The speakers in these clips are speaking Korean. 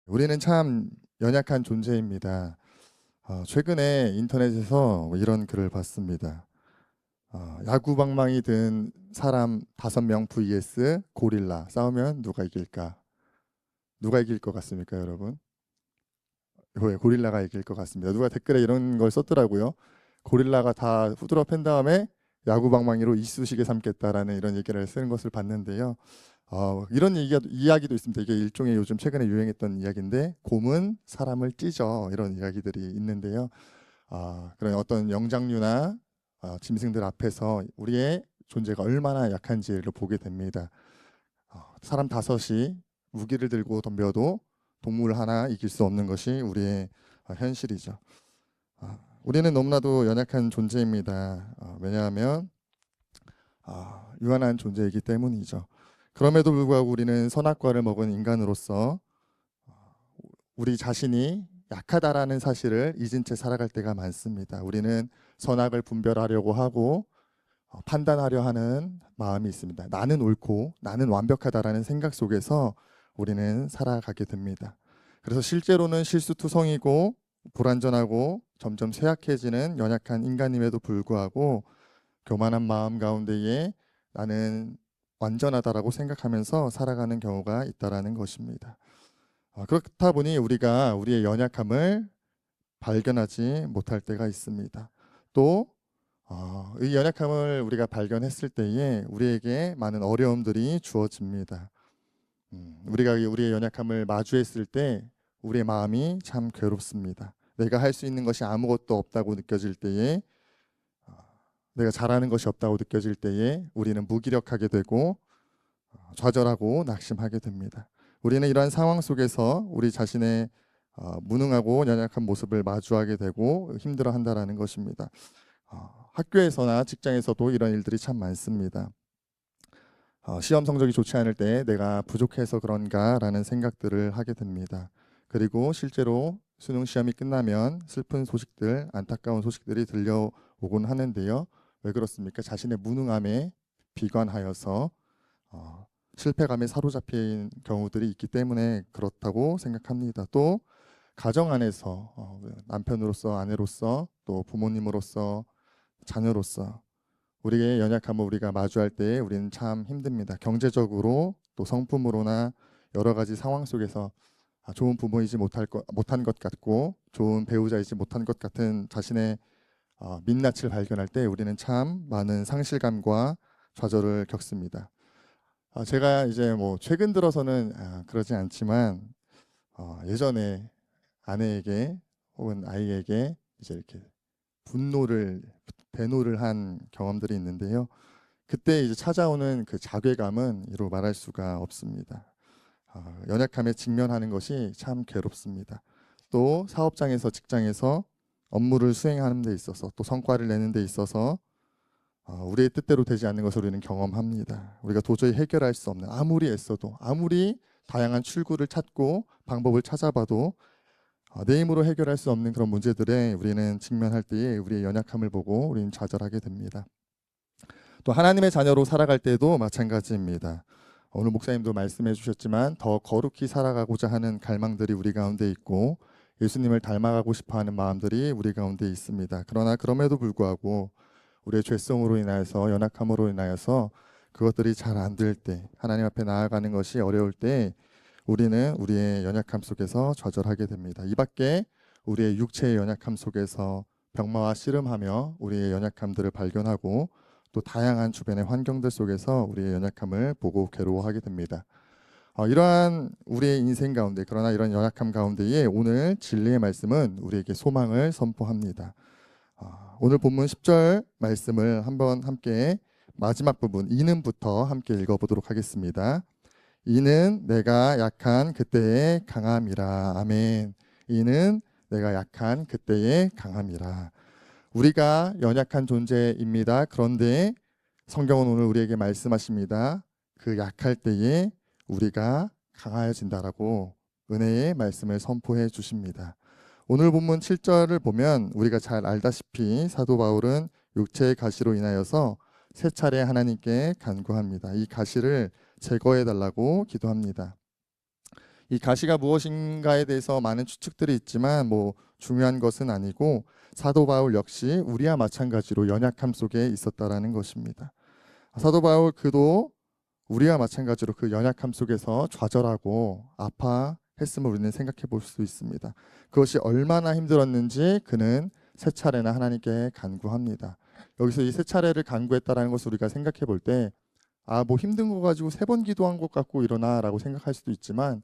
우리는 참 연약한 존재입니다. 최근에 인터넷에서 이런 글을 봤습니다. 야구 방망이 든 사람 5명 vs 고릴라 싸우면 누가 이길까? 누가 이길 것 같습니까, 여러분? 왜 고릴라가 이길 것 같습니다. 누가 댓글에 이런 걸 썼더라고요. 고릴라가 다 후드러 팬 다음에 야구 방망이로 이쑤시개 삼겠다라는 이런 얘기를 쓰는 것을 봤는데요. 이런 이야기도 있습니다. 이게 일종의 요즘 최근에 유행했던 이야기인데 곰은 사람을 찢어 이런 이야기들이 있는데요. 그런 어떤 영장류나 짐승들 앞에서 우리의 존재가 얼마나 약한지를 보게 됩니다. 사람 5이 무기를 들고 덤벼도 동물 하나 이길 수 없는 것이 우리의 현실이죠. 우리는 너무나도 연약한 존재입니다. 왜냐하면 유한한 존재이기 때문이죠. 그럼에도 불구하고 우리는 선악과를 먹은 인간으로서 우리 자신이 약하다라는 사실을 잊은 채 살아갈 때가 많습니다. 우리는 선악을 분별하려고 하고 판단하려 하는 마음이 있습니다. 나는 옳고 나는 완벽하다라는 생각 속에서 우리는 살아가게 됩니다. 그래서 실제로는 실수투성이고 불완전하고 점점 쇠약해지는 연약한 인간임에도 불구하고 교만한 마음 가운데에 나는 완전하다라고 생각하면서 살아가는 경우가 있다라는 것입니다. 그렇다 보니 우리가 우리의 연약함을 발견하지 못할 때가 있습니다. 또 이 연약함을 우리가 발견했을 때에 우리에게 많은 어려움들이 주어집니다. 우리가 우리의 연약함을 마주했을 때 우리의 마음이 참 괴롭습니다. 내가 할 수 있는 것이 아무것도 없다고 느껴질 때에, 어, 내가 잘하는 것이 없다고 느껴질 때에 우리는 무기력하게 되고 좌절하고 낙심하게 됩니다. 우리는 이러한 상황 속에서 우리 자신의 무능하고 연약한 모습을 마주하게 되고 힘들어한다라는 것입니다. 학교에서나 직장에서도 이런 일들이 참 많습니다. 시험 성적이 좋지 않을 때 내가 부족해서 그런가라는 생각들을 하게 됩니다. 그리고 실제로 수능 시험이 끝나면 슬픈 소식들, 안타까운 소식들이 들려오곤 하는데요. 왜 그렇습니까? 자신의 무능함에 비관하여서 실패감에 사로잡힌 경우들이 있기 때문에 그렇다고 생각합니다. 또 가정 안에서 남편으로서, 아내로서, 또 부모님으로서, 자녀로서 우리의 연약함을 우리가 마주할 때 우리는 참 힘듭니다. 경제적으로 또 성품으로나 여러 가지 상황 속에서 좋은 부모이지 못한 것 같고 좋은 배우자이지 못한 것 같은 자신의 민낯을 발견할 때 우리는 참 많은 상실감과 좌절을 겪습니다. 제가 이제 뭐 최근 들어서는 그러지 않지만 예전에 아내에게 혹은 아이에게 이제 이렇게 분노를 배노를 한 경험들이 있는데요. 그때 이제 찾아오는 그 자괴감은 이루 말할 수가 없습니다. 연약함에 직면하는 것이 참 괴롭습니다. 또 사업장에서 직장에서 업무를 수행하는 데 있어서 또 성과를 내는 데 있어서 우리의 뜻대로 되지 않는 것을 우리는 경험합니다. 우리가 도저히 해결할 수 없는 아무리 애써도 아무리 다양한 출구를 찾고 방법을 찾아봐도 내 힘으로 해결할 수 없는 그런 문제들에 우리는 직면할 때에 우리의 연약함을 보고 우리는 좌절하게 됩니다. 또 하나님의 자녀로 살아갈 때도 마찬가지입니다. 오늘 목사님도 말씀해 주셨지만 더 거룩히 살아가고자 하는 갈망들이 우리 가운데 있고 예수님을 닮아가고 싶어하는 마음들이 우리 가운데 있습니다. 그러나 그럼에도 불구하고 우리의 죄성으로 인하여서 연약함으로 인하여서 그것들이 잘 안 될 때 하나님 앞에 나아가는 것이 어려울 때 우리는 우리의 연약함 속에서 좌절하게 됩니다. 이 밖에 우리의 육체의 연약함 속에서 병마와 씨름하며 우리의 연약함들을 발견하고 또 다양한 주변의 환경들 속에서 우리의 연약함을 보고 괴로워하게 됩니다. 이러한 우리의 인생 가운데 그러나 이런 연약함 가운데에 오늘 진리의 말씀은 우리에게 소망을 선포합니다. 오늘 본문 10절 말씀을 한번 함께 마지막 부분 이는부터 함께 읽어보도록 하겠습니다. 이는 내가 약한 그때의 강함이라. 아멘. 이는 내가 약한 그때의 강함이라. 우리가 연약한 존재입니다. 그런데 성경은 오늘 우리에게 말씀하십니다. 그 약할 때에 우리가 강하여진다라고 은혜의 말씀을 선포해 주십니다. 오늘 본문 7절을 보면 우리가 잘 알다시피 사도 바울은 육체의 가시로 인하여서 세 차례 하나님께 간구합니다. 이 가시를 제거해 달라고 기도합니다. 이 가시가 무엇인가에 대해서 많은 추측들이 있지만 중요한 것은 아니고 사도 바울 역시 우리와 마찬가지로 연약함 속에 있었다라는 것입니다. 사도 바울 그도 우리와 마찬가지로 그 연약함 속에서 좌절하고 아파했음을 우리는 생각해 볼 수 있습니다. 그것이 얼마나 힘들었는지 그는 세 차례나 하나님께 간구합니다. 여기서 이 세 차례를 간구했다라는 것을 우리가 생각해 볼 때 힘든 거 가지고 3번 기도한 것 같고 이러나라고 생각할 수도 있지만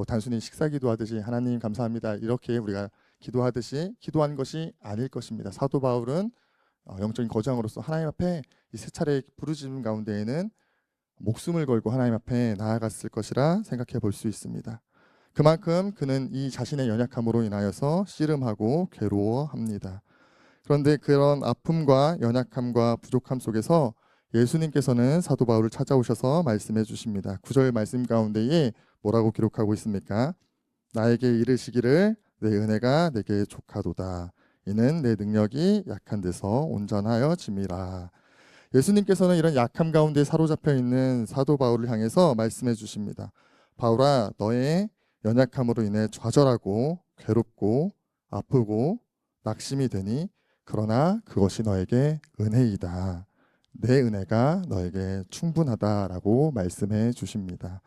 단순히 식사 기도하듯이 하나님 감사합니다 이렇게 우리가 기도하듯이 기도한 것이 아닐 것입니다. 사도 바울은 영적인 거장으로서 하나님 앞에 이 세 차례의 부르짖음 가운데에는 목숨을 걸고 하나님 앞에 나아갔을 것이라 생각해 볼 수 있습니다. 그만큼 그는 이 자신의 연약함으로 인하여서 씨름하고 괴로워합니다. 그런데 그런 아픔과 연약함과 부족함 속에서 예수님께서는 사도 바울을 찾아오셔서 말씀해 주십니다. 9절 말씀 가운데에 뭐라고 기록하고 있습니까? 나에게 이르시기를 내 은혜가 내게 족하도다. 이는 내 능력이 약한 데서 온전하여 짐이라. 예수님께서는 이런 약함 가운데 사로잡혀 있는 사도 바울을 향해서 말씀해 주십니다. 바울아, 너의 연약함으로 인해 좌절하고 괴롭고 아프고 낙심이 되니 그러나 그것이 너에게 은혜이다. 내 은혜가 너에게 충분하다라고 말씀해 주십니다.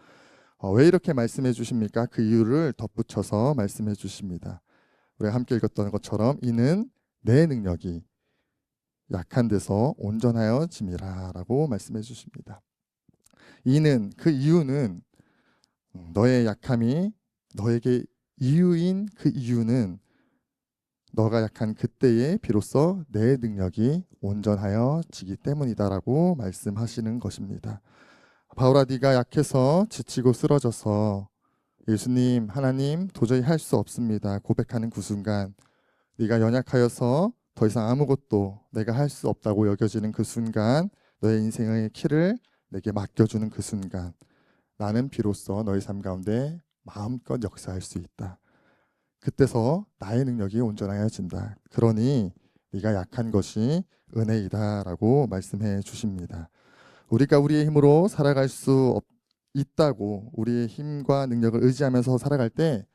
왜 이렇게 말씀해 주십니까? 그 이유를 덧붙여서 말씀해 주십니다. 우리가 함께 읽었던 것처럼 이는 내 능력이 약한 데서 온전하여 짐이라 라고 말씀해 주십니다. 이는 그 이유는 너의 약함이 너에게 이유인 그 이유는 너가 약한 그때에 비로소 내 능력이 온전하여 지기 때문이다라고 말씀하시는 것입니다. 바울아, 네가 약해서 지치고 쓰러져서 예수님, 하나님 도저히 할 수 없습니다 고백하는 그 순간, 네가 연약하여서 더 이상 아무것도 내가 할 수 없다고 여겨지는 그 순간, 너의 인생의 키를 내게 맡겨주는 그 순간, 나는 비로소 너의 삶 가운데 마음껏 역사할 수 있다. 그때서 나의 능력이 온전하여진다. 그러니 네가 약한 것이 은혜이다라고 말씀해 주십니다. 우리가 우리의 힘으로 살아갈 수 있다고 우리의 힘과 능력을 의지하면서 살아갈 때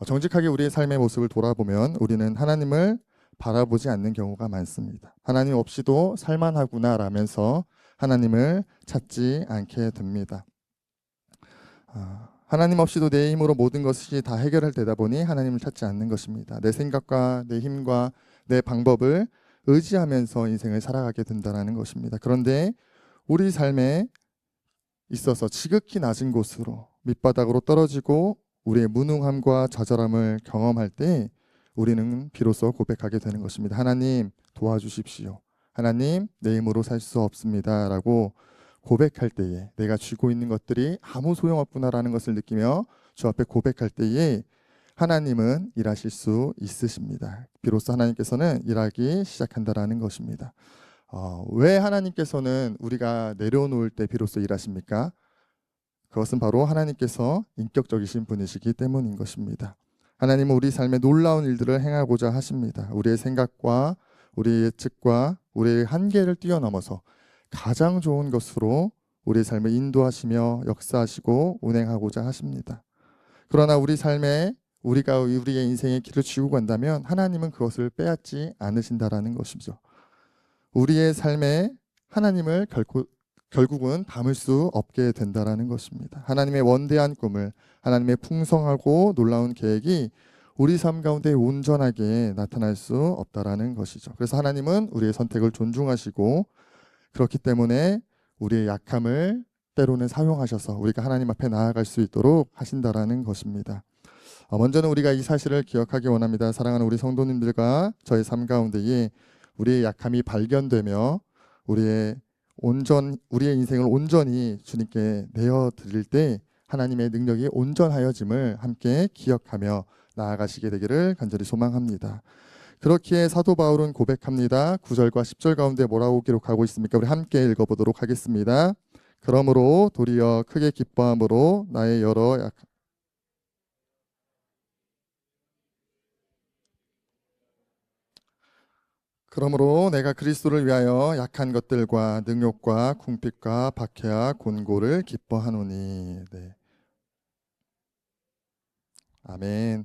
정직하게 우리의 삶의 모습을 돌아보면 우리는 하나님을 바라보지 않는 경우가 많습니다. 하나님 없이도 살만하구나 라면서 하나님을 찾지 않게 됩니다. 하나님 없이도 내 힘으로 모든 것이 다 해결할 때다 보니 하나님을 찾지 않는 것입니다. 내 생각과 내 힘과 내 방법을 의지하면서 인생을 살아가게 된다는 것입니다. 그런데 우리 삶에 있어서 지극히 낮은 곳으로 밑바닥으로 떨어지고 우리의 무능함과 좌절함을 경험할 때 우리는 비로소 고백하게 되는 것입니다. 하나님 도와주십시오. 하나님 내 힘으로 살 수 없습니다 라고 고백할 때에, 내가 쥐고 있는 것들이 아무 소용없구나라는 것을 느끼며 주 앞에 고백할 때에 하나님은 일하실 수 있으십니다. 비로소 하나님께서는 일하기 시작한다라는 것입니다. 왜 하나님께서는 우리가 내려놓을 때 비로소 일하십니까? 그것은 바로 하나님께서 인격적이신 분이시기 때문인 것입니다. 하나님은 우리 삶에 놀라운 일들을 행하고자 하십니다. 우리의 생각과 우리의 예측과 우리의 한계를 뛰어넘어서 가장 좋은 것으로 우리의 삶을 인도하시며 역사하시고 운행하고자 하십니다. 그러나 우리 삶에 우리가 우리의 인생의 길을 쥐고 간다면 하나님은 그것을 빼앗지 않으신다라는 것이죠. 우리의 삶에 하나님을 결국은 담을 수 없게 된다라는 것입니다. 하나님의 원대한 꿈을, 하나님의 풍성하고 놀라운 계획이 우리 삶 가운데 온전하게 나타날 수 없다라는 것이죠. 그래서 하나님은 우리의 선택을 존중하시고 그렇기 때문에 우리의 약함을 때로는 사용하셔서 우리가 하나님 앞에 나아갈 수 있도록 하신다라는 것입니다. 먼저는 우리가 이 사실을 기억하기 원합니다. 사랑하는 우리 성도님들과 저의 삶 가운데에 우리의 약함이 발견되며 우리의 인생을 온전히 주님께 내어드릴 때 하나님의 능력이 온전하여짐을 함께 기억하며 나아가시게 되기를 간절히 소망합니다. 그렇기에 사도 바울은 고백합니다. 9절과 10절 가운데 뭐라고 기록하고 있습니까? 우리 함께 읽어보도록 하겠습니다. 그러므로 도리어 크게 기뻐함으로 나의 여러 그러므로 내가 그리스도를 위하여 약한 것들과 능욕과 궁핍과 박해와 곤고를 기뻐하노니. 네. 아멘.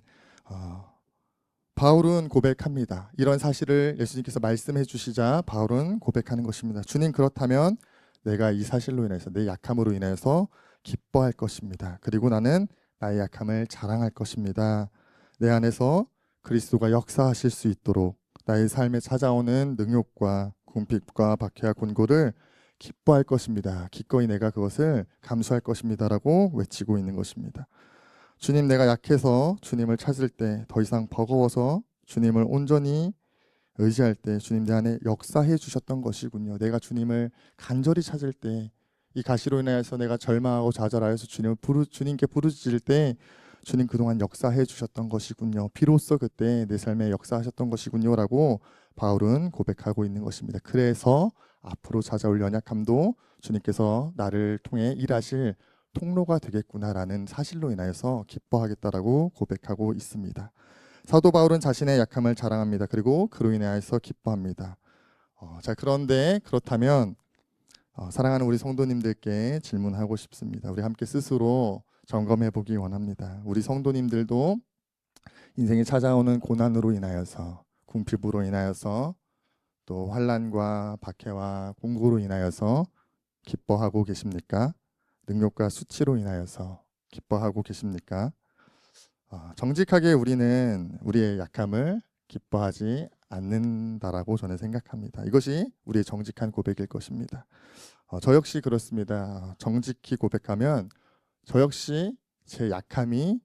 바울은 고백합니다. 이런 사실을 예수님께서 말씀해 주시자 바울은 고백하는 것입니다. 주님, 그렇다면 내가 이 사실로 인해서, 내 약함으로 인해서 기뻐할 것입니다. 그리고 나는 나의 약함을 자랑할 것입니다. 내 안에서 그리스도가 역사하실 수 있도록 나의 삶에 찾아오는 능욕과 궁핍과 박해와 곤고를 기뻐할 것입니다. 기꺼이 내가 그것을 감수할 것입니다라고 외치고 있는 것입니다. 주님, 내가 약해서 주님을 찾을 때 더 이상 버거워서 주님을 온전히 의지할 때 주님 내 안에 역사해 주셨던 것이군요. 내가 주님을 간절히 찾을 때, 이 가시로 인하여서 내가 절망하고 좌절하여서 주님께 부르짖을 때 주님 그동안 역사해 주셨던 것이군요. 비로소 그때 내 삶에 역사하셨던 것이군요 라고 바울은 고백하고 있는 것입니다. 그래서 앞으로 찾아올 연약함도 주님께서 나를 통해 일하실 통로가 되겠구나라는 사실로 인하여서 기뻐하겠다라고 고백하고 있습니다. 사도 바울은 자신의 약함을 자랑합니다. 그리고 그로 인하여서 기뻐합니다. 그런데 그렇다면 사랑하는 우리 성도님들께 질문하고 싶습니다. 우리 함께 스스로 점검해 보기 원합니다. 우리 성도님들도 인생에 찾아오는 고난으로 인하여서, 궁핍으로 인하여서, 또 환난과 박해와 공고로 인하여서 기뻐하고 계십니까? 능력과 수치로 인하여서 기뻐하고 계십니까? 정직하게 우리는 우리의 약함을 기뻐하지 않는다라고 저는 생각합니다. 이것이 우리의 정직한 고백일 것입니다. 저 역시 그렇습니다. 정직히 고백하면 저 역시 제 약함이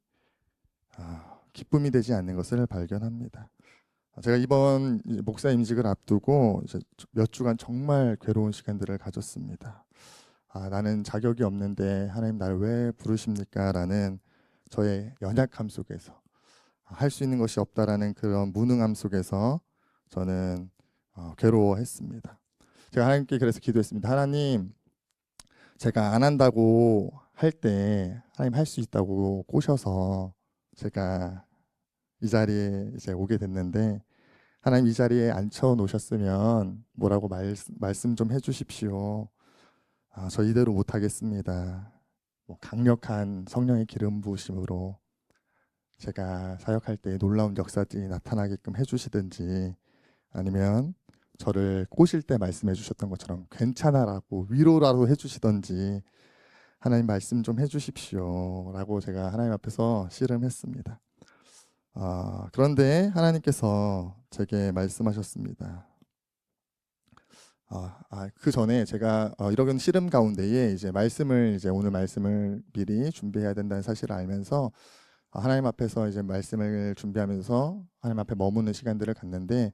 기쁨이 되지 않는 것을 발견합니다. 제가 이번 목사 임직을 앞두고 이제 몇 주간 정말 괴로운 시간들을 가졌습니다. 나는 자격이 없는데 하나님 나를 왜 부르십니까? 라는 저의 연약함 속에서, 할 수 있는 것이 없다라는 그런 무능함 속에서 저는 괴로워했습니다. 제가 하나님께 그래서 기도했습니다. 하나님, 제가 안 한다고 할 때 하나님 할 수 있다고 꼬셔서 제가 이 자리에 이제 오게 됐는데, 하나님 이 자리에 앉혀 놓으셨으면 뭐라고 말씀 좀 해주십시오. 저 이대로 못하겠습니다. 강력한 성령의 기름 부으심으로 제가 사역할 때 놀라운 역사들이 나타나게끔 해주시든지, 아니면 저를 꼬실 때 말씀해 주셨던 것처럼 괜찮아라고 위로라도 해주시든지 하나님 말씀 좀 해주십시오 라고 제가 하나님 앞에서 씨름했습니다. 그런데 하나님께서 제게 말씀하셨습니다. 그 전에 제가 이런 씨름 가운데에 이제 오늘 말씀을 미리 준비해야 된다는 사실을 알면서 하나님 앞에서 이제 말씀을 준비하면서 하나님 앞에 머무는 시간들을 갖는데,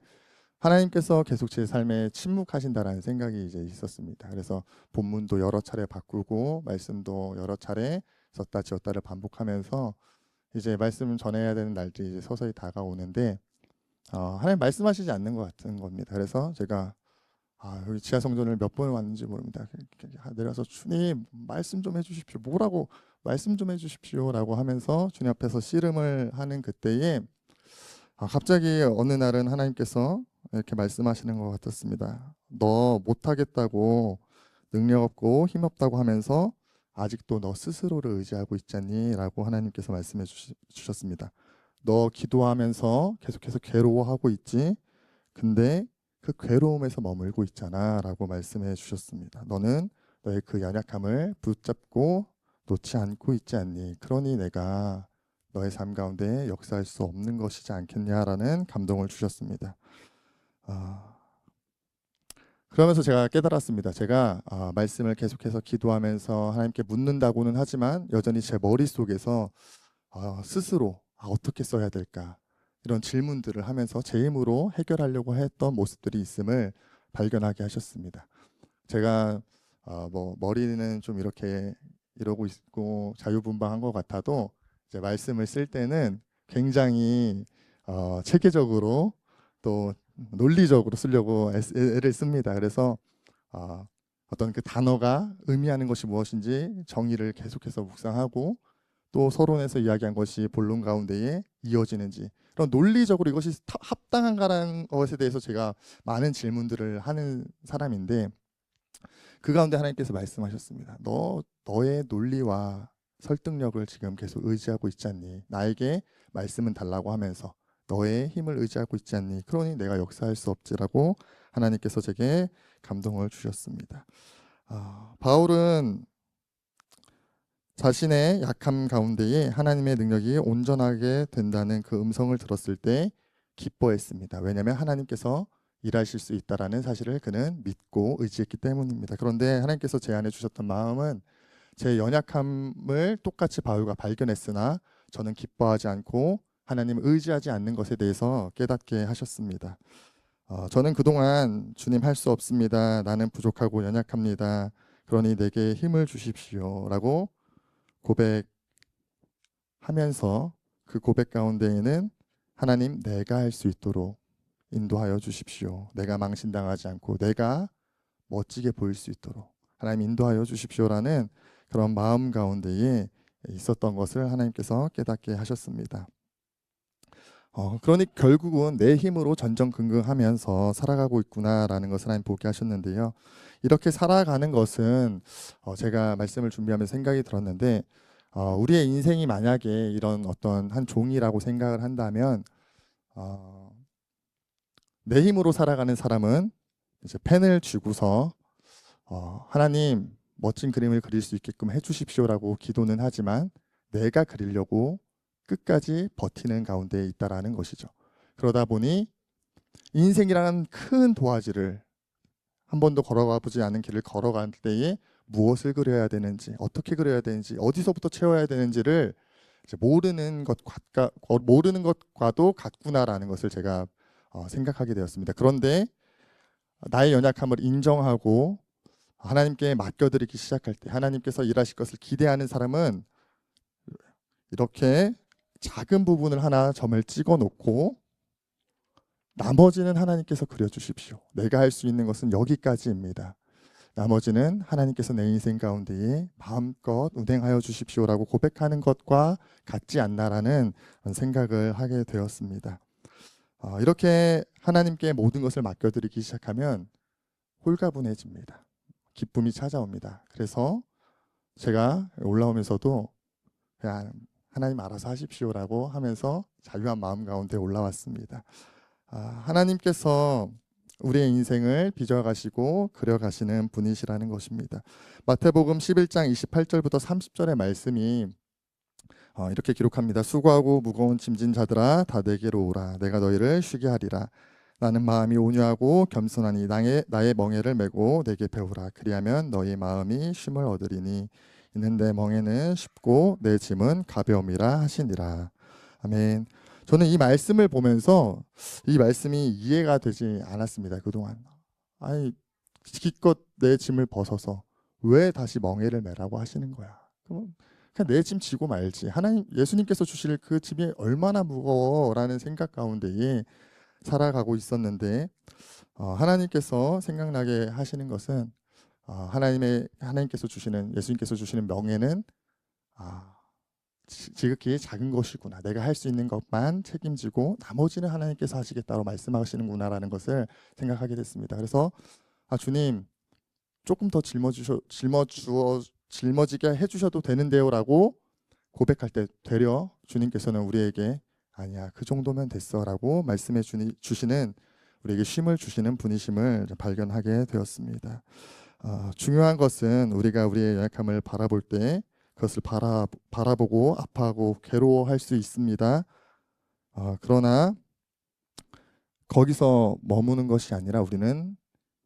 하나님께서 계속 제 삶에 침묵하신다라는 생각이 이제 있었습니다. 그래서 본문도 여러 차례 바꾸고 말씀도 여러 차례 썼다 지었다를 반복하면서 이제 말씀을 전해야 되는 날들이 이제 서서히 다가오는데 하나님 말씀하시지 않는 것 같은 겁니다. 그래서 제가 여기 지하 성전을 몇 번 왔는지 모릅니다. 내려서 주님 말씀 좀 해주십시오. 뭐라고 말씀 좀 해주십시오라고 하면서 주님 앞에서 씨름을 하는 그때에 갑자기 어느 날은 하나님께서 이렇게 말씀하시는 것 같았습니다. 너 못하겠다고, 능력 없고 힘없다고 하면서 아직도 너 스스로를 의지하고 있잖니? 라고 하나님께서 말씀해 주셨습니다. 너 기도하면서 계속해서 괴로워하고 있지? 근데 그 괴로움에서 머물고 있잖아 라고 말씀해 주셨습니다. 너는 너의 그 연약함을 붙잡고 놓지 않고 있지 않니? 그러니 내가 너의 삶 가운데 역사할 수 없는 것이지 않겠냐라는 감동을 주셨습니다. 그러면서 제가 깨달았습니다. 제가 말씀을 계속해서 기도하면서 하나님께 묻는다고는 하지만 여전히 제 머릿속에서 스스로 어떻게 써야 될까 이런 질문들을 하면서 제 힘으로 해결하려고 했던 모습들이 있음을 발견하게 하셨습니다. 제가 머리는 좀 이렇게 이러고 있고 자유분방한 것 같아도 이제 말씀을 쓸 때는 굉장히 체계적으로 또 논리적으로 쓰려고 애를 씁니다. 그래서 어떤 그 단어가 의미하는 것이 무엇인지 정의를 계속해서 묵상하고, 또 서론에서 이야기한 것이 본론 가운데에 이어지는지, 그런 논리적으로 이것이 합당한가라는 것에 대해서 제가 많은 질문들을 하는 사람인데, 그 가운데 하나님께서 말씀하셨습니다. 너의 논리와 설득력을 지금 계속 의지하고 있지 않니? 나에게 말씀은 달라고 하면서 너의 힘을 의지하고 있지 않니? 그러니 내가 역사할 수 없지라고 하나님께서 제게 감동을 주셨습니다. 바울은 자신의 약함 가운데에 하나님의 능력이 온전하게 된다는 그 음성을 들었을 때 기뻐했습니다. 왜냐하면 하나님께서 일하실 수 있다라는 사실을 그는 믿고 의지했기 때문입니다. 그런데 하나님께서 제 안에 주셨던 마음은 제 연약함을 똑같이 바울과 발견했으나 저는 기뻐하지 않고 하나님을 의지하지 않는 것에 대해서 깨닫게 하셨습니다. 저는 그동안 주님 할 수 없습니다. 나는 부족하고 연약합니다. 그러니 내게 힘을 주십시오 라고 고백하면서 그 고백 가운데에는 하나님 내가 할 수 있도록 인도하여 주십시오. 내가 망신당하지 않고 내가 멋지게 보일 수 있도록 하나님 인도하여 주십시오라는 그런 마음 가운데에 있었던 것을 하나님께서 깨닫게 하셨습니다. 그러니 결국은 내 힘으로 전전긍긍하면서 살아가고 있구나라는 것을 하나님 보게 하셨는데요. 이렇게 살아가는 것은 제가 말씀을 준비하면서 생각이 들었는데 우리의 인생이 만약에 이런 어떤 한 종이라고 생각을 한다면 내 힘으로 살아가는 사람은 이제 펜을 쥐고서 하나님 멋진 그림을 그릴 수 있게끔 해주십시오라고 기도는 하지만 내가 그리려고 끝까지 버티는 가운데 있다라는 것이죠. 그러다 보니 인생이라는 큰 도화지를 한 번도 걸어가 보지 않은 길을 걸어갈 때에 무엇을 그려야 되는지, 어떻게 그려야 되는지, 어디서부터 채워야 되는지를 이제 모르는 것과도 같구나라는 것을 제가 생각하게 되었습니다. 그런데 나의 연약함을 인정하고 하나님께 맡겨드리기 시작할 때 하나님께서 일하실 것을 기대하는 사람은 이렇게 작은 부분을 하나 점을 찍어 놓고 나머지는 하나님께서 그려주십시오. 내가 할 수 있는 것은 여기까지입니다. 나머지는 하나님께서 내 인생 가운데에 마음껏 운행하여 주십시오라고 고백하는 것과 같지 않나라는 생각을 하게 되었습니다. 이렇게 하나님께 모든 것을 맡겨드리기 시작하면 홀가분해집니다. 기쁨이 찾아옵니다. 그래서 제가 올라오면서도 그냥 하나님 알아서 하십시오라고 하면서 자유한 마음 가운데 올라왔습니다. 하나님께서 우리의 인생을 빚어가시고 그려가시는 분이시라는 것입니다. 마태복음 11장 28절부터 30절의 말씀이 이렇게 기록합니다. 수고하고 무거운 짐진 자들아 다 내게로 오라. 내가 너희를 쉬게 하리라. 나는 마음이 온유하고 겸손하니 나의 멍에를 메고 내게 배우라. 그리하면 너희 마음이 쉼을 얻으리니 이는 내 멍에는 쉽고 내 짐은 가벼움이라 하시니라. 아멘. 저는 이 말씀을 보면서 이 말씀이 이해가 되지 않았습니다. 그동안 기껏 내 짐을 벗어서 왜 다시 멍에를 메라고 하시는 거야. 그럼 그냥 내 짐 지고 말지. 하나님 예수님께서 주실 그 짐이 얼마나 무거워라는 생각 가운데에 살아가고 있었는데 하나님께서 생각나게 하시는 것은 하나님께서 주시는 예수님께서 주시는 명예는 지극히 작은 것이구나. 내가 할 수 있는 것만 책임지고 나머지는 하나님께서 하시겠다고 말씀하시는구나라는 것을 생각하게 됐습니다. 그래서 주님 조금 더 짊어지게 해주셔도 되는데요라고 고백할 때 되려 주님께서는 우리에게 아니야 그 정도면 됐어라고 말씀해 주시는 우리에게 쉼을 주시는 분이심을 발견하게 되었습니다. 중요한 것은 우리가 우리의 연약함을 바라볼 때 그것을 바라보고 아파하고 괴로워할 수 있습니다. 그러나 거기서 머무는 것이 아니라 우리는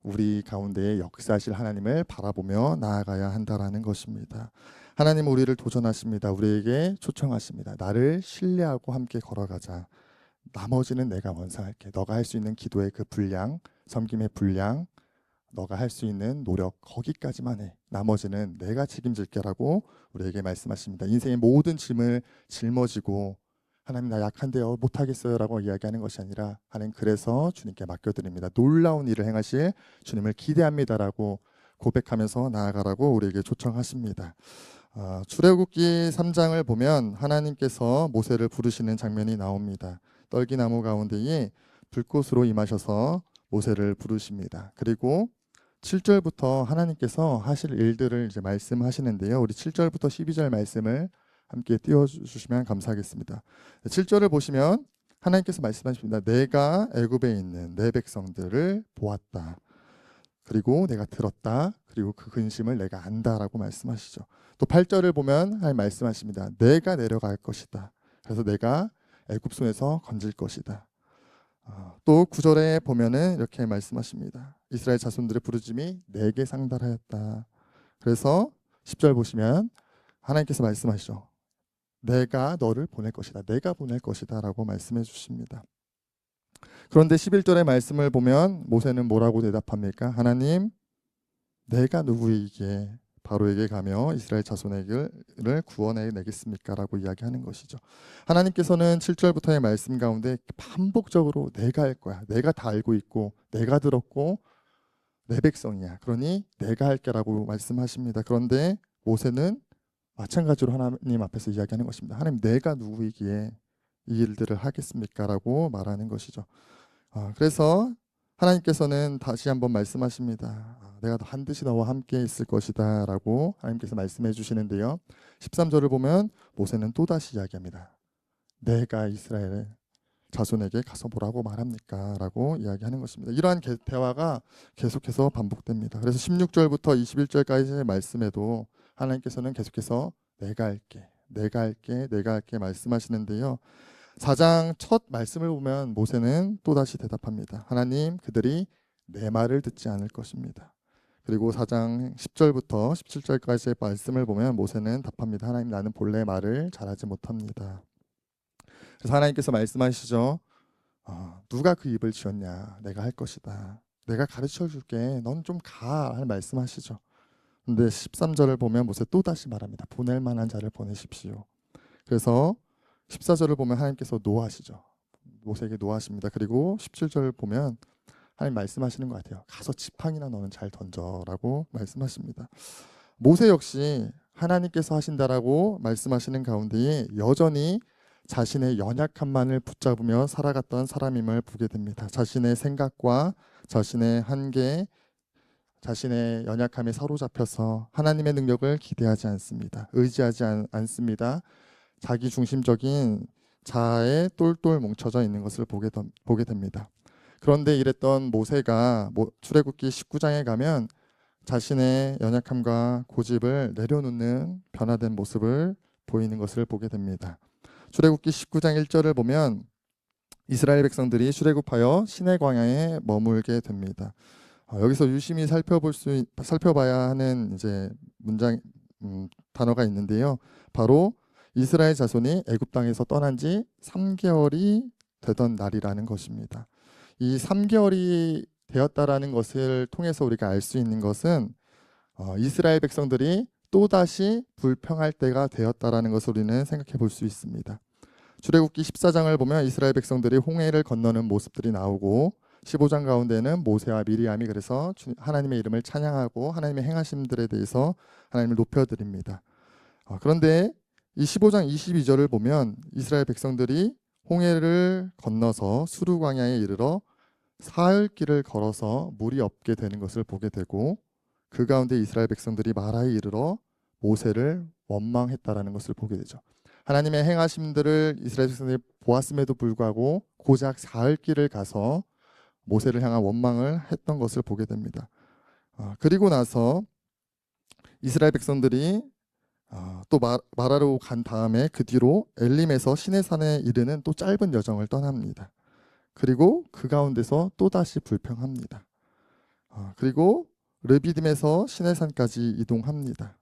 우리 가운데에 역사하실 하나님을 바라보며 나아가야 한다라는 것입니다. 하나님은 우리를 도전하십니다. 우리에게 초청하십니다. 나를 신뢰하고 함께 걸어가자. 나머지는 내가 원상할게. 너가 할 수 있는 기도의 그 분량, 섬김의 분량, 너가 할 수 있는 노력 거기까지만 해. 나머지는 내가 책임질게라고 우리에게 말씀하십니다. 인생의 모든 짐을 짊어지고 하나님 나 약한데요 못하겠어요라고 이야기하는 것이 아니라 하나님 그래서 주님께 맡겨드립니다. 놀라운 일을 행하실 주님을 기대합니다라고 고백하면서 나아가라고 우리에게 초청하십니다. 출애굽기 3장을 보면 하나님께서 모세를 부르시는 장면이 나옵니다. 떨기나무 가운데에 불꽃으로 임하셔서 모세를 부르십니다. 그리고 7절부터 하나님께서 하실 일들을 이제 말씀하시는데요. 우리 7절부터 12절 말씀을 함께 띄워주시면 감사하겠습니다. 7절을 보시면 하나님께서 말씀하십니다. 내가 애굽에 있는 내 백성들을 보았다. 그리고 내가 들었다. 그리고 그 근심을 내가 안다라고 말씀하시죠. 또 8절을 보면 하나님 말씀하십니다. 내가 내려갈 것이다. 그래서 내가 애굽 손에서 건질 것이다. 또 9절에 보면은 이렇게 말씀하십니다. 이스라엘 자손들의 부르짖음이 내게 상달하였다. 그래서 10절 보시면 하나님께서 말씀하시죠. 내가 너를 보낼 것이다. 내가 보낼 것이다 라고 말씀해 주십니다. 그런데 11절의 말씀을 보면 모세는 뭐라고 대답합니까? 하나님, 내가 누구에게 바로에게 가며 이스라엘 자손에게 구원해 내겠습니까? 라고 이야기하는 것이죠. 하나님께서는 7절부터의 말씀 가운데 반복적으로 내가 할 거야. 내가 다 알고 있고 내가 들었고 내 백성이야. 그러니 내가 할게 라고 말씀하십니다. 그런데 모세는 마찬가지로 하나님 앞에서 이야기하는 것입니다. 하나님, 내가 누구이기에 이 일들을 하겠습니까? 라고 말하는 것이죠. 그래서 하나님께서는 다시 한번 말씀하십니다. 내가 반드시 너와 함께 있을 것이다 라고 하나님께서 말씀해 주시는데요. 13절을 보면 모세는 또다시 이야기합니다. 내가 이스라엘 자손에게 가서 뭐라고 말합니까? 라고 이야기하는 것입니다. 이러한 대화가 계속해서 반복됩니다. 그래서 16절부터 21절까지의 말씀에도 하나님께서는 계속해서 내가 할게, 내가 할게, 내가 할게 말씀하시는데요. 4장 첫 말씀을 보면 모세는 또다시 대답합니다. 하나님, 그들이 내 말을 듣지 않을 것입니다. 그리고 4장 10절부터 17절까지의 말씀을 보면 모세는 답합니다. 하나님, 나는 본래 말을 잘하지 못합니다. 그래서 하나님께서 말씀하시죠. 누가 그 입을 지었냐? 내가 할 것이다. 내가 가르쳐 줄게. 넌 좀 가. 할 말씀하시죠. 근데 13절을 보면 모세 또다시 말합니다. 보낼 만한 자를 보내십시오. 그래서 14절을 보면 하나님께서 노하시죠. 모세에게 노하십니다. 그리고 17절을 보면 하나님 말씀하시는 것 같아요. 가서 지팡이나 너는 잘 던져라고 말씀하십니다. 모세 역시 하나님께서 하신다라고 말씀하시는 가운데에 여전히 자신의 연약함만을 붙잡으며 살아갔던 사람임을 보게 됩니다. 자신의 생각과 자신의 한계, 자신의 연약함에 사로잡혀서 하나님의 능력을 기대하지 않습니다. 의지하지 않습니다. 자기 중심적인 자아에 똘똘 뭉쳐져 있는 것을 보게 됩니다. 그런데 이랬던 모세가 출애굽기 19장에 가면 자신의 연약함과 고집을 내려놓는 변화된 모습을 보이는 것을 보게 됩니다. 출애굽기 19장 1절을 보면 이스라엘 백성들이 출애굽하여 시내 광야에 머물게 됩니다. 여기서 유심히 살펴봐야 하는 이제 단어가 있는데요. 바로 이스라엘 자손이 애굽 땅에서 떠난 지 3개월이 되던 날이라는 것입니다. 이 3개월이 되었다라는 것을 통해서 우리가 알 수 있는 것은 이스라엘 백성들이 또다시 불평할 때가 되었다라는 것을 우리는 생각해 볼 수 있습니다. 출애굽기 14장을 보면 이스라엘 백성들이 홍해를 건너는 모습들이 나오고 15장 가운데는 모세와 미리암이 그래서 하나님의 이름을 찬양하고 하나님의 행하심들에 대해서 하나님을 높여드립니다. 그런데 이 15장 22절을 보면 이스라엘 백성들이 홍해를 건너서 수르 광야에 이르러 사흘 길을 걸어서 물이 없게 되는 것을 보게 되고 그 가운데 이스라엘 백성들이 마라에 이르러 모세를 원망했다라는 것을 보게 되죠. 하나님의 행하심들을 이스라엘 백성들이 보았음에도 불구하고 고작 사흘 길을 가서 모세를 향한 원망을 했던 것을 보게 됩니다. 그리고 나서 이스라엘 백성들이 또 마라로 간 다음에 그 뒤로 엘림에서 시내산에 이르는 또 짧은 여정을 떠납니다. 그리고 그 가운데서 또다시 불평합니다. 그리고 르비딤에서 시내산까지 이동합니다.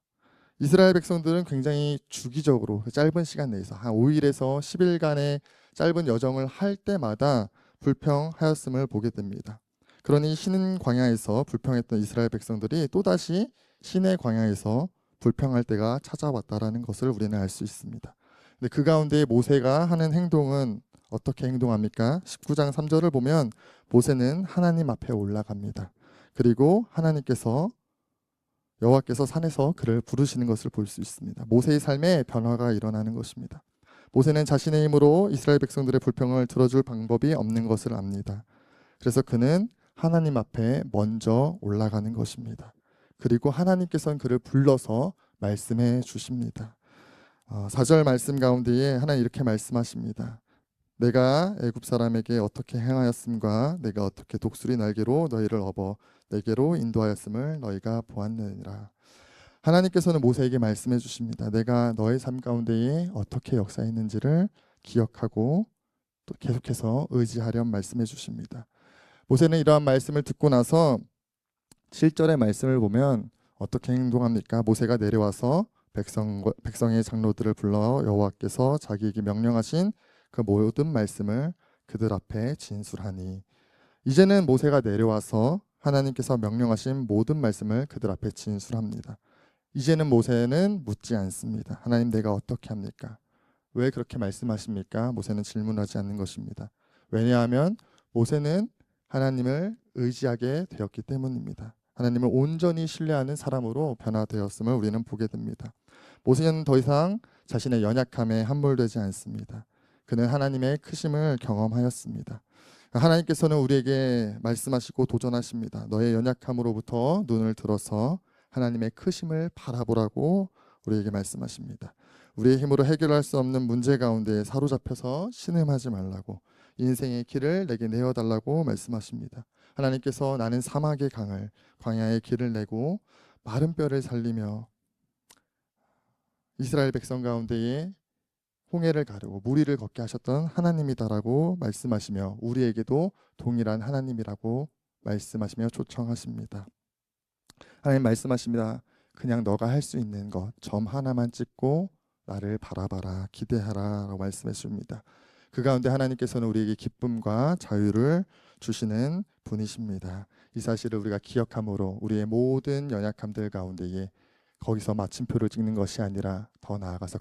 이스라엘 백성들은 굉장히 주기적으로 짧은 시간 내에서 한 5일에서 10일간의 짧은 여정을 할 때마다 불평하였음을 보게 됩니다. 그러니 신 광야에서 불평했던 이스라엘 백성들이 또다시 신의 광야에서 불평할 때가 찾아왔다라는 것을 우리는 알 수 있습니다. 근데 그 가운데 모세가 하는 행동은 어떻게 행동합니까? 19장 3절을 보면 모세는 하나님 앞에 올라갑니다. 그리고 여호와께서 산에서 그를 부르시는 것을 볼 수 있습니다. 모세의 삶에 변화가 일어나는 것입니다. 모세는 자신의 힘으로 이스라엘 백성들의 불평을 들어줄 방법이 없는 것을 압니다. 그래서 그는 하나님 앞에 먼저 올라가는 것입니다. 그리고 하나님께서는 그를 불러서 말씀해 주십니다. 4절 말씀 가운데에 하나님 이렇게 말씀하십니다. 내가 애굽 사람에게 어떻게 행하였음과 내가 어떻게 독수리 날개로 너희를 업어 내게로 인도하였음을 너희가 보았느니라. 하나님께서는 모세에게 말씀해 주십니다. 내가 너의 삶 가운데에 어떻게 역사했는지를 기억하고 또 계속해서 의지하렴 말씀해 주십니다. 모세는 이러한 말씀을 듣고 나서 7절의 말씀을 보면 어떻게 행동합니까? 모세가 내려와서 백성의 장로들을 불러 여호와께서 자기에게 명령하신 그 모든 말씀을 그들 앞에 진술하니, 이제는 모세가 내려와서 하나님께서 명령하신 모든 말씀을 그들 앞에 진술합니다. 이제는 모세는 묻지 않습니다. 하나님, 내가 어떻게 합니까? 왜 그렇게 말씀하십니까? 모세는 질문하지 않는 것입니다. 왜냐하면 모세는 하나님을 의지하게 되었기 때문입니다. 하나님을 온전히 신뢰하는 사람으로 변화되었음을 우리는 보게 됩니다. 모세는 더 이상 자신의 연약함에 함몰되지 않습니다. 그는 하나님의 크심을 경험하였습니다. 하나님께서는 우리에게 말씀하시고 도전하십니다. 너의 연약함으로부터 눈을 들어서 하나님의 크심을 바라보라고 우리에게 말씀하십니다. 우리의 힘으로 해결할 수 없는 문제 가운데 사로잡혀서 신음하지 말라고, 인생의 길을 내게 내어달라고 말씀하십니다. 하나님께서 나는 사막의 강을, 광야의 길을 내고 마른 뼈를 살리며 이스라엘 백성 가운데에 홍해를 가르고 무리를 걷게 하셨던 하나님이다라고 말씀하시며 우리에게도 동일한 하나님이라고 말씀하시며 초청하십니다. 하나님 말씀하십니다. 그냥 너가 할 수 있는 것 점 하나만 찍고 나를 바라봐라, 기대하라 라고 말씀해 줍니다. 그 가운데 하나님께서는 우리에게 기쁨과 자유를 주시는 분이십니다. 이 사실을 우리가 기억함으로 우리의 모든 연약함들 가운데에 거기서 마침표를 찍는 것이 아니라 더 나아가서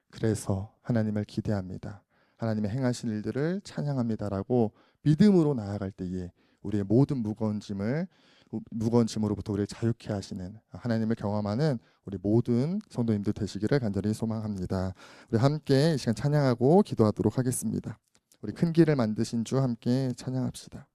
그래서 하나님을 기대합니다. 하나님의 행하신 일들을 찬양합니다라고 믿음으로 나아갈 때에 우리의 모든 무거운 짐으로부터 우리를 자유케 하시는 하나님을 경험하는 우리 모든 성도님들 되시기를 간절히 소망합니다. 우리 함께 이 시간 찬양하고 기도하도록 하겠습니다. 우리 큰 길을 만드신 주 함께 찬양합시다.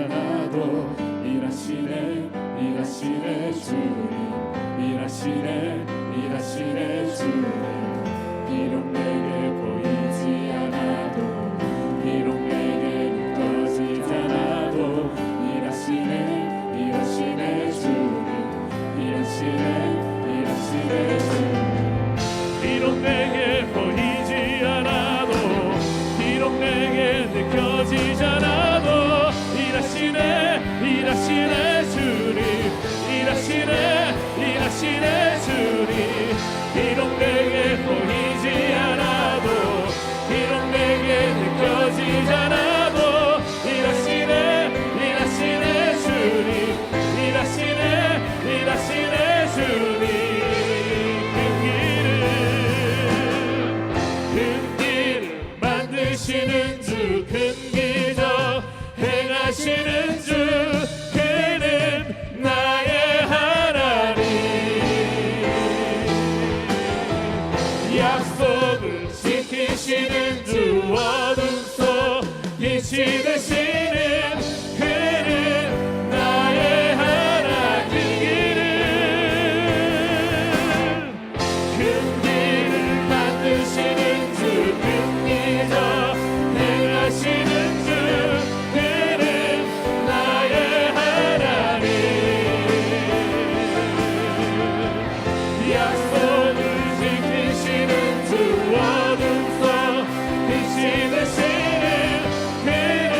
않아도 일하시네 일하시네 주님 일하시네 일하시네 주님 비록 내게 보이지 않아도 비록 내게 느껴지지 않아도 일하시네 일하시네 주님 일하시네 일하시네 주님 비록 내게 보이지 않아도 비록 내게 느껴지지 않아도 일하시네 일하시네 주님 일하시네 일하시네 주님 비록 내게 보이지 않아도 비록 내게 느껴지지 않아도 일하시네 일하시네 주님 일하시네 일하시네 주님 큰 길을 만드시는 주 큰 기적 행하시는 주 그는 나의 하나님 약속을 지키시는 주 어둠 속 빛이 되시는 그는 나의 하나님 큰 길을 만드시는 주 큰 기적 행하시는 주 그는 나의 하나님 약속을 지키시는 주 어둠 속 빛이 되시는 그는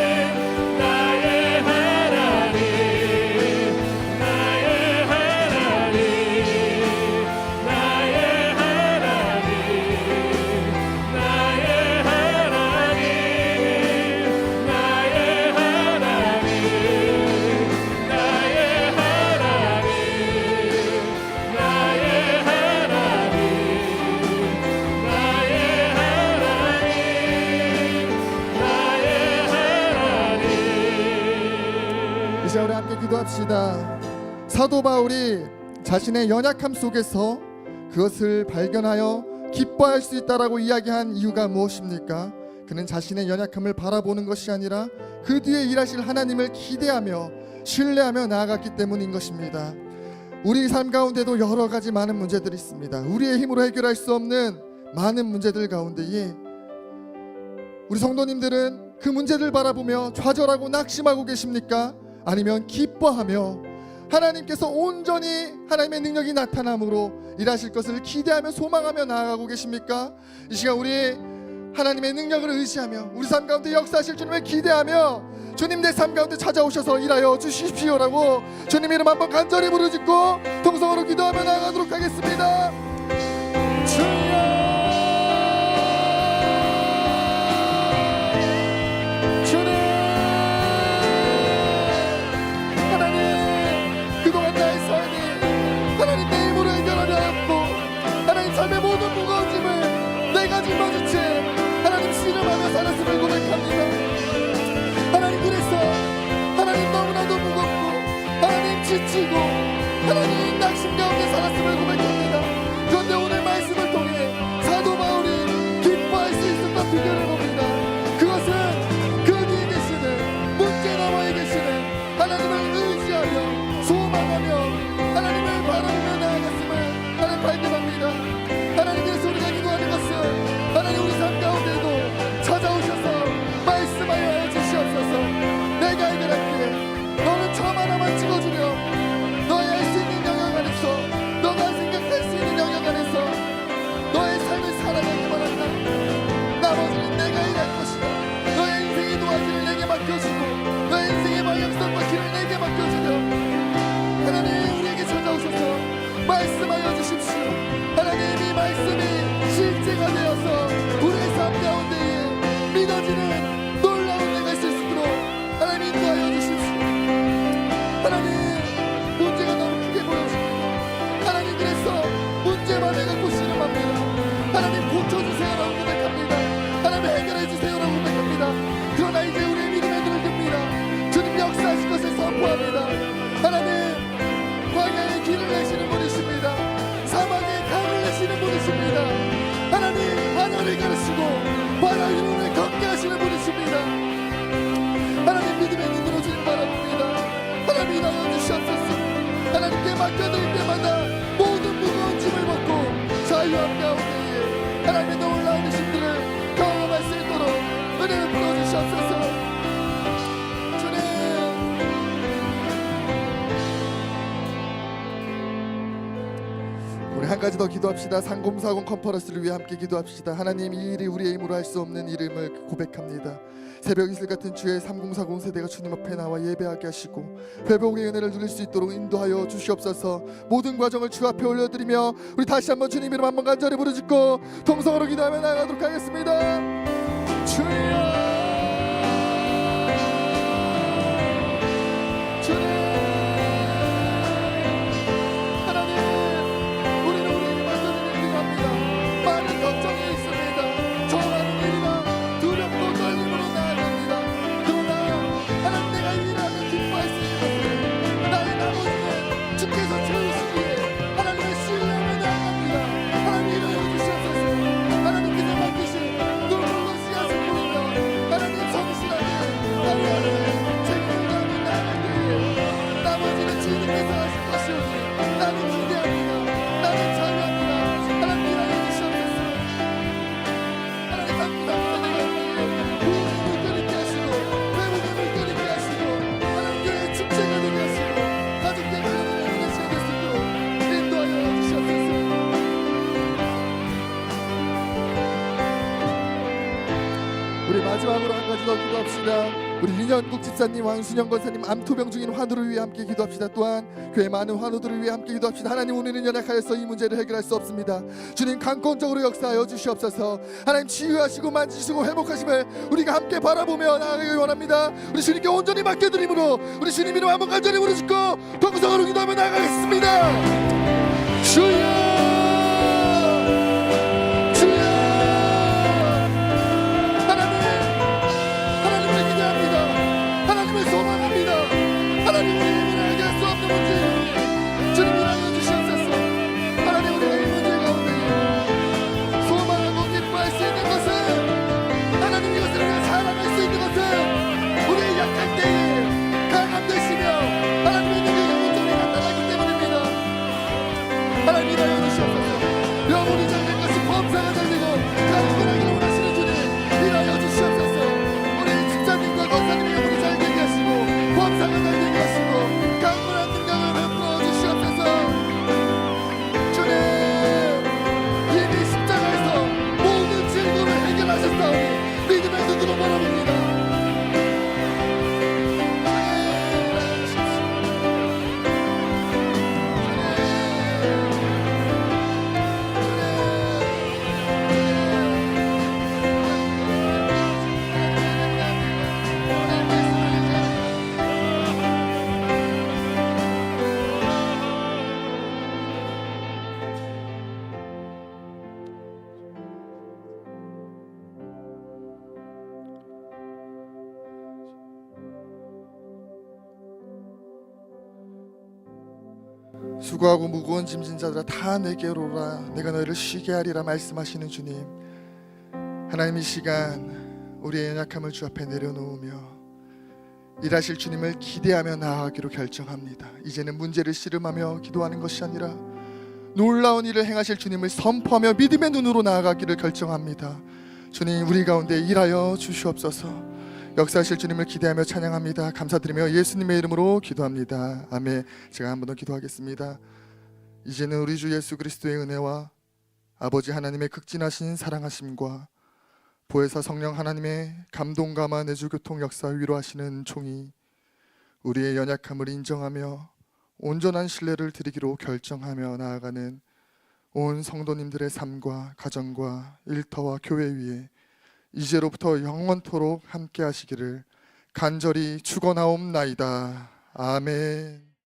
나의 하나님 나의 하나님 나의 하나님 나의 하나님 나의 하나님 나의 하나님 나의 하나님 나의 하나님 이 시간 우리 함께 기도합시다. 사도 바울이 자신의 연약함 속에서 그것을 발견하여 기뻐할 수 있다라고 이야기한 이유가 무엇입니까? 그는 자신의 연약함을 바라보는 것이 아니라 그 뒤에 일하실 하나님을 기대하며 신뢰하며 나아갔기 때문인 것입니다. 우리 삶 가운데도 여러 가지 많은 문제들이 있습니다. 우리의 힘으로 해결할 수 없는 많은 문제들 가운데에 우리 성도님들은 그 문제를 바라보며 좌절하고 낙심하고 계십니까? 아니면 기뻐하며 하나님께서 온전히 하나님의 능력이 나타남으로 일하실 것을 기대하며 소망하며 나아가고 계십니까? 이 시간 우리 하나님의 능력을 의지하며 우리 삶 가운데 역사하실 주님을 기대하며 주님 내 삶 가운데 찾아오셔서 일하여 주십시오라고 주님 이름 한번 간절히 부르짖고 통성으로 기도하며 나아가도록 하겠습니다. 주여 하나님 내 힘으로 해결하려 했고 하나님 삶의 모든 무거운 짐을 내가 짊어진 채 하나님 씨름하며 살았음을 고백합니다. 하나님 그래서 하나님 너무나도 무겁고 하나님 지치고 하나님 낙심 가운데 살았음을 고백합니다. 그런데 오늘 말씀을 통해 사도 바울이 기뻐할 수 있었던 비결을 봅니다. 그것은 그 뒤에 계시는 문제 너머에 계시는 하나님을 의지하며 소망하며 하나님을 바라보며 나아갔음을 하나님 발견합니다. 하나님께서 우리가 기도하는 것은 하나님 우리 삶 가운데도 찾아오셔서 말씀하여 주시옵소서. 내가 해결할게. 너는 점 하나만 찍어주며 너의 할 수 있는 영역 안에서 너가 생각할 수 있는 영역 안에서 너의 삶을 살아가기만 한다. 나머지는 내가 일할 것이다. 너의 인생의 도화지를 내게 맡겨주고 너의 인생의 방향성과 길을 내게 맡겨주며 하나님 우리에게 찾아오셔서 말씀하여 주십시오. 하나님 이 말씀이 실제가 되어서 우리의 삶 가운데에 믿어지는 놀라운 내가 있을 수 있도록 하나님 인도하여 주십시오. 하나님 문제가 너무 크게 보여집니다. 하나님 그래서 문제만 해갖고 씨름합니다. 하나님 고쳐주세요라고 고백합니다. 하나님 해결해주세요라고 고백합니다. 그러나 이제 우리의 믿음의 눈을 듭니다. 주님 역사하실 것을 선포합니다. 하나님 광야의 길을 내시는 분이십니다. 사막의 강을 내시는 분이십니다. 하나님 하늘을 가르시고 바다 위를 걷게 하시는 분이십니다. 하나님 믿음의 눈으로 주님 바라봅니다. 주시옵소서. 주님, 우리 한 가지 더 기도합시다. 3040 컨퍼런스를 위해 함께 기도합시다. 하나님, 이 일이 우리의 힘으로 할 수 없는 이름을 고백합니다. 새벽 이슬 같은 주의 3040 세대가 주님 앞에 나와 예배하게 하시고 회복의 은혜를 누릴 수 있도록 인도하여 주시옵소서. 모든 과정을 주 앞에 올려드리며 우리 다시 한번 주님 이름 한번 간절히 부르짖고 통성으로 기도하며 나아가도록 하겠습니다. 주여, 주님, 하나님, 우리는 우리에게 맡겨진 일을 합니다. 많은 걱정이 있습니다. 정하는 일이나 두렵고 떨림으로 나아갑니다. 그러나 하나님, 내가 이 일하며 기뻐할 수 있는 것을 나의 나머지는 주께서 채우시기에 하나님의 신뢰하며 나아갑니다. 하나님, 이루어 주시옵소서. 하나님께서 맡기신 놀라운 씨앗을 뿌리며 하나님 성실하게 하나님 책임을 다하며 나아갈 때에 나머지는 주님께서 하실 것이오니 나는 기대합니다. 나는 자유합니다. 하나님, 일하여 주시옵소서. 하나님, 감사합니다. 내가 구원의 물결 있게 하시고 회복의 물결 있게 하시고 하나님 교회의 축제가 되게 하시고 가족들의 하나님의 은혜시가 될 수 있도록 인도하여 주시옵소서. 우리 마지막으로 한 가지 더 기도합시다. 우리 윤현국 집사님, 왕순영 권사님 암투병 중인 환우를 위해 함께 기도합시다. 또한 교회 많은 환우들을 위해 함께 기도합시다. 하나님, 우리는 연약하여서 이 문제를 해결할 수 없습니다. 주님, 강권적으로 역사하여 주시옵소서. 하나님, 치유하시고 만지시고 회복하심을 우리가 함께 바라보며 나아가길 원합니다. 우리 주님께 온전히 맡겨드림으로 우리 주님 이름 한번 간절히 부르짖고 동성으로 기도하며 나아가겠습니다. 주여, 영혼이 잘된 것이 범사가 잘되고 강건하기를 원하시는 주님, 일하여 주시옵소서. 우리 집사님과 권사님의 영혼이 잘되게 하시고 범사가 잘되게 하시고 강건한 능력을 베풀어 주시옵소서. 주님, 이미 십자가에서 모든 질문을 해결하셨사오니 믿음의 눈으로 바라봅니다. 수고하고 무거운 짐진 자들아 다 내게로 오라. 내가 너희를 쉬게 하리라 말씀하시는 주님, 하나님, 이 시간 우리의 연약함을 주 앞에 내려놓으며 일하실 주님을 기대하며 나아가기로 결정합니다. 이제는 문제를 씨름하며 기도하는 것이 아니라 놀라운 일을 행하실 주님을 선포하며 믿음의 눈으로 나아가기를 결정합니다. 주님, 우리 가운데 일하여 주시옵소서. 역사하실 주님을 기대하며 찬양합니다. 감사드리며 예수님의 이름으로 기도합니다. 아멘. 제가 한 번 더 기도하겠습니다. 이제는 우리 주 예수 그리스도의 은혜와 아버지 하나님의 극진하신 사랑하심과 보혜사 성령 하나님의 감동감화 내주교통 역사 위로하시는 종이 우리의 연약함을 인정하며 온전한 신뢰를 드리기로 결정하며 나아가는 온 성도님들의 삶과 가정과 일터와 교회 위에 이제로부터 영원토록 함께 하시기를 간절히 축원하옵나이다. 아멘.